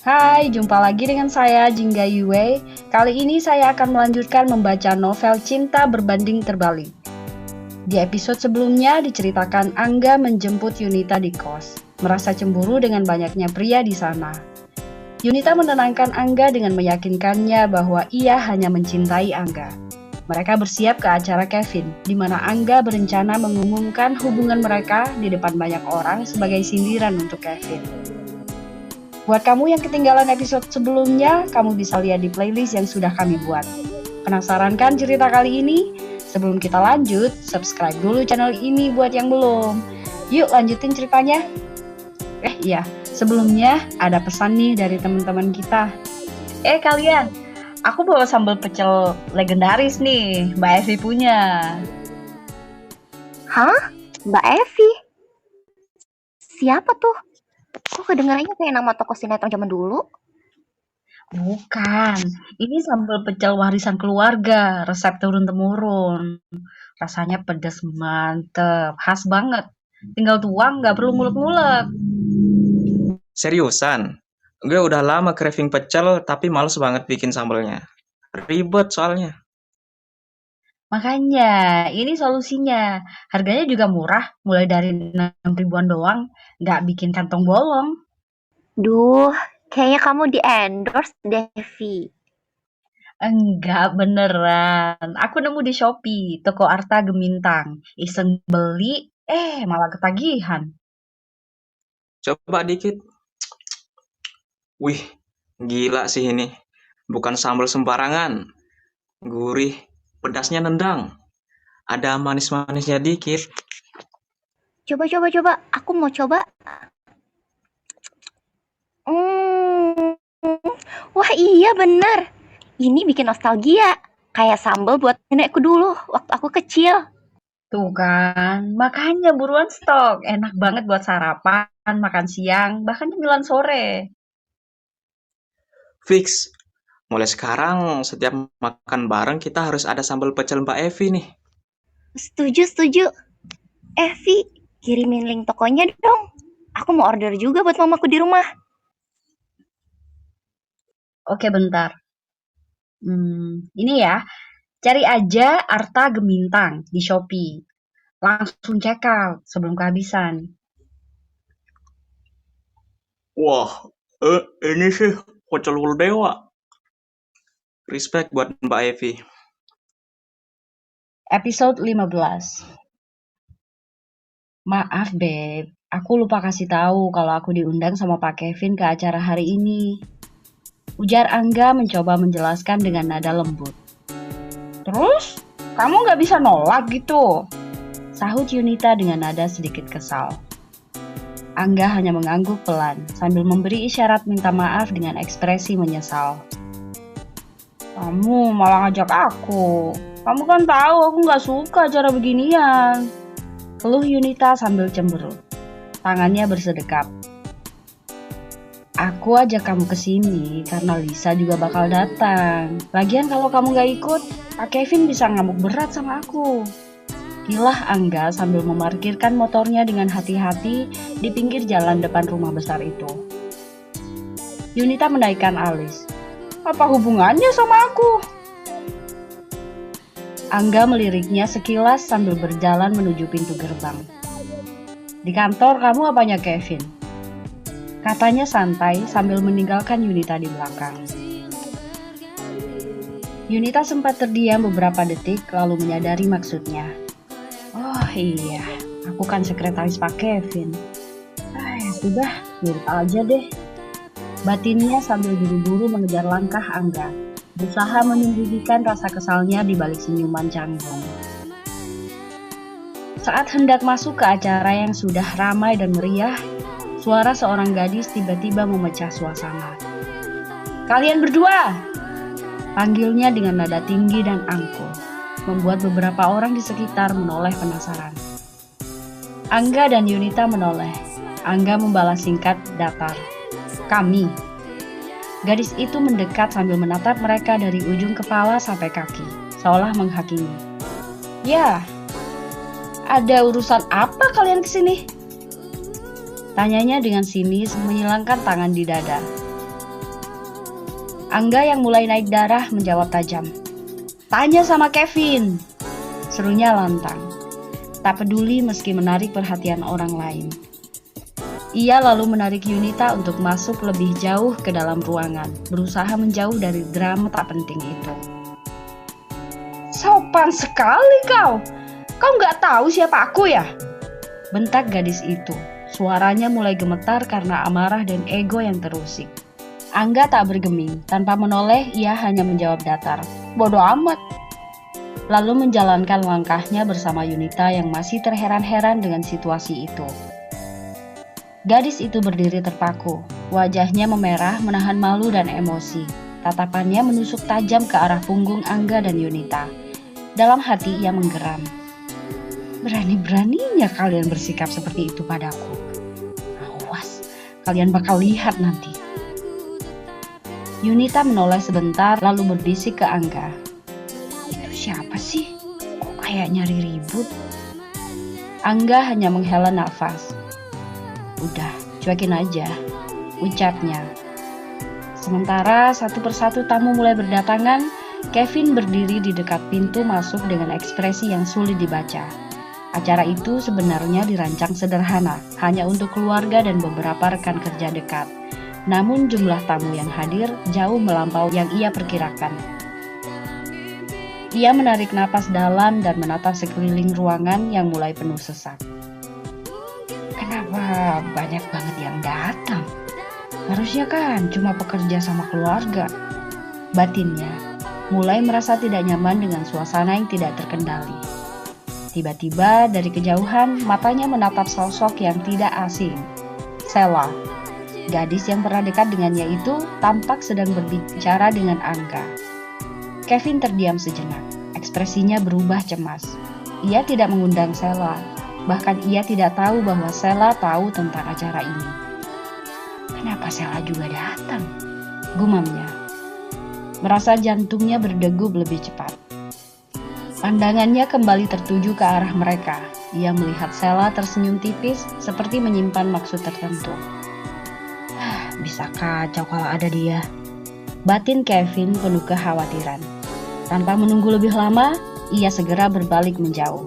Hai, jumpa lagi dengan saya Jingga Yue. Kali ini saya akan melanjutkan membaca novel Cinta Berbanding Terbalik. Di episode sebelumnya diceritakan Angga menjemput Yunita di kos, merasa cemburu dengan banyaknya pria di sana. Yunita menenangkan Angga dengan meyakinkannya bahwa ia hanya mencintai Angga. Mereka bersiap ke acara Kevin, di mana Angga berencana mengumumkan hubungan mereka di depan banyak orang sebagai sindiran untuk Kevin. Buat kamu yang ketinggalan episode sebelumnya, kamu bisa lihat di playlist yang sudah kami buat. Penasaran kan cerita kali ini? Sebelum kita lanjut, subscribe dulu channel ini buat yang belum. Yuk lanjutin ceritanya. Iya, sebelumnya ada pesan nih dari teman-teman kita. Kalian, aku bawa sambal pecel legendaris nih, Mbak Evi punya. Hah? Mbak Evi? Siapa tuh? Kok kedengarannya kayak nama tokoh sinetron zaman dulu? Bukan, ini sambal pecel warisan keluarga, resep turun-temurun. Rasanya pedas mantep, khas banget. Tinggal tuang, nggak perlu ngulek-ngulek. Seriusan? Gue udah lama craving pecel tapi males banget bikin sambalnya. Ribet soalnya. Makanya, ini solusinya. Harganya juga murah, mulai dari 6 ribuan doang. Nggak bikin kantong bolong. Duh, kayaknya kamu di-endorse Devi. Enggak, beneran. Aku nemu di Shopee, toko Arta Gemintang. Iseng beli, malah ketagihan. Coba dikit. Wih, gila sih ini. Bukan sambal sembarangan. Gurih, pedasnya nendang. Ada manis-manisnya dikit. Coba. Aku mau coba. Wah iya bener. Ini bikin nostalgia. Kayak sambal buat nenekku dulu waktu aku kecil. Tuh kan, makanya buruan stok. Enak banget buat sarapan, makan siang, bahkan cemilan sore. Fix. Mulai sekarang setiap makan bareng kita harus ada sambal pecel Mbak Evi nih. Setuju. Evi, kirimin link tokonya dong. Aku mau order juga buat mamaku di rumah. Oke, bentar. Ini ya, cari aja Arta Gemintang di Shopee. Langsung check out sebelum kehabisan. Wah, ini sih pecel ulu dewa. Respect buat Mbak Evi. Episode 15. Maaf, Beb. Aku lupa kasih tahu kalau aku diundang sama Pak Kevin ke acara hari ini. Ujar Angga mencoba menjelaskan dengan nada lembut. Terus, kamu nggak bisa nolak gitu? Sahut Yunita dengan nada sedikit kesal. Angga hanya mengangguk pelan sambil memberi isyarat minta maaf dengan ekspresi menyesal. Kamu malah ngajak aku. Kamu kan tahu aku nggak suka acara beginian. Keluh Yunita sambil cemberut. Tangannya bersedekap. Aku ajak kamu ke sini karena Lisa juga bakal datang. Lagian kalau kamu gak ikut, Pak Kevin bisa ngamuk berat sama aku. Kilah Angga sambil memarkirkan motornya dengan hati-hati di pinggir jalan depan rumah besar itu. Yunita menaikkan alis. Apa hubungannya sama aku? Angga meliriknya sekilas sambil berjalan menuju pintu gerbang. Di kantor kamu apanya Kevin? Katanya santai sambil meninggalkan Yunita di belakang. Yunita sempat terdiam beberapa detik lalu menyadari maksudnya. Oh iya, aku kan sekretaris Pak Kevin. Sudah, nurut aja deh. Batinnya sambil buru-buru mengejar langkah Angga, berusaha menyembunyikan rasa kesalnya di balik senyuman canggung. Saat hendak masuk ke acara yang sudah ramai dan meriah, suara seorang gadis tiba-tiba memecah suasana. Kalian berdua! Panggilnya dengan nada tinggi dan angkuh, membuat beberapa orang di sekitar menoleh penasaran. Angga dan Yunita menoleh. Angga membalas singkat datar. Kami. Gadis itu mendekat sambil menatap mereka dari ujung kepala sampai kaki, seolah menghakimi. Ya, ada urusan apa kalian kesini? Tanyanya dengan sinis menyilangkan tangan di dada. Angga yang mulai naik darah menjawab tajam. "Tanya sama Kevin," serunya lantang. Tak peduli meski menarik perhatian orang lain. Ia lalu menarik Yunita untuk masuk lebih jauh ke dalam ruangan, berusaha menjauh dari drama tak penting itu. "Sopan sekali kau! Kau nggak tahu siapa aku ya?" bentak gadis itu. Suaranya mulai gemetar karena amarah dan ego yang terusik. Angga tak bergeming. Tanpa menoleh, ia hanya menjawab datar, "Bodoh amat." Lalu menjalankan langkahnya bersama Yunita yang masih terheran-heran dengan situasi itu. Gadis itu berdiri terpaku. Wajahnya memerah, menahan malu dan emosi. Tatapannya menusuk tajam ke arah punggung Angga dan Yunita. Dalam hati ia menggeram. "Berani-beraninya kalian bersikap seperti itu padaku. Awas, kalian bakal lihat nanti." Yunita menoleh sebentar lalu berbisik ke Angga. "Itu siapa sih? Kok kayak nyari ribut?" Angga hanya menghela nafas. "Udah, cuekin aja," ucapnya. Sementara satu persatu tamu mulai berdatangan, Kevin berdiri di dekat pintu masuk dengan ekspresi yang sulit dibaca. Acara itu sebenarnya dirancang sederhana, hanya untuk keluarga dan beberapa rekan kerja dekat. Namun jumlah tamu yang hadir jauh melampaui yang ia perkirakan. Ia menarik napas dalam dan menatap sekeliling ruangan yang mulai penuh sesak. Kenapa banyak banget yang datang? Harusnya kan cuma pekerja sama keluarga. Batinnya mulai merasa tidak nyaman dengan suasana yang tidak terkendali. Tiba-tiba dari kejauhan matanya menatap sosok yang tidak asing. Sela, gadis yang pernah dekat dengannya itu tampak sedang berbicara dengan Angga. Kevin terdiam sejenak. Ekspresinya berubah cemas. Ia tidak mengundang Sela. Bahkan ia tidak tahu bahwa Sela tahu tentang acara ini. Kenapa Sela juga datang? Gumamnya. Merasa jantungnya berdegup lebih cepat. Pandangannya kembali tertuju ke arah mereka. Ia melihat Sela tersenyum tipis seperti menyimpan maksud tertentu. Bisa kacau kalau ada dia. Batin Kevin penuh kekhawatiran. Tanpa menunggu lebih lama, ia segera berbalik menjauh.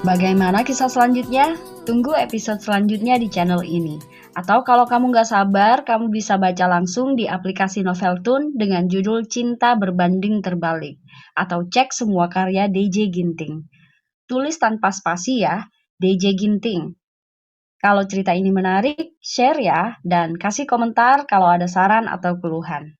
Bagaimana kisah selanjutnya? Tunggu episode selanjutnya di channel ini. Atau kalau kamu nggak sabar, kamu bisa baca langsung di aplikasi Noveltoon dengan judul Cinta Berbanding Terbalik. Atau cek semua karya DJ Ginting. Tulis tanpa spasi ya, DJ Ginting. Kalau cerita ini menarik, share ya, dan kasih komentar kalau ada saran atau keluhan.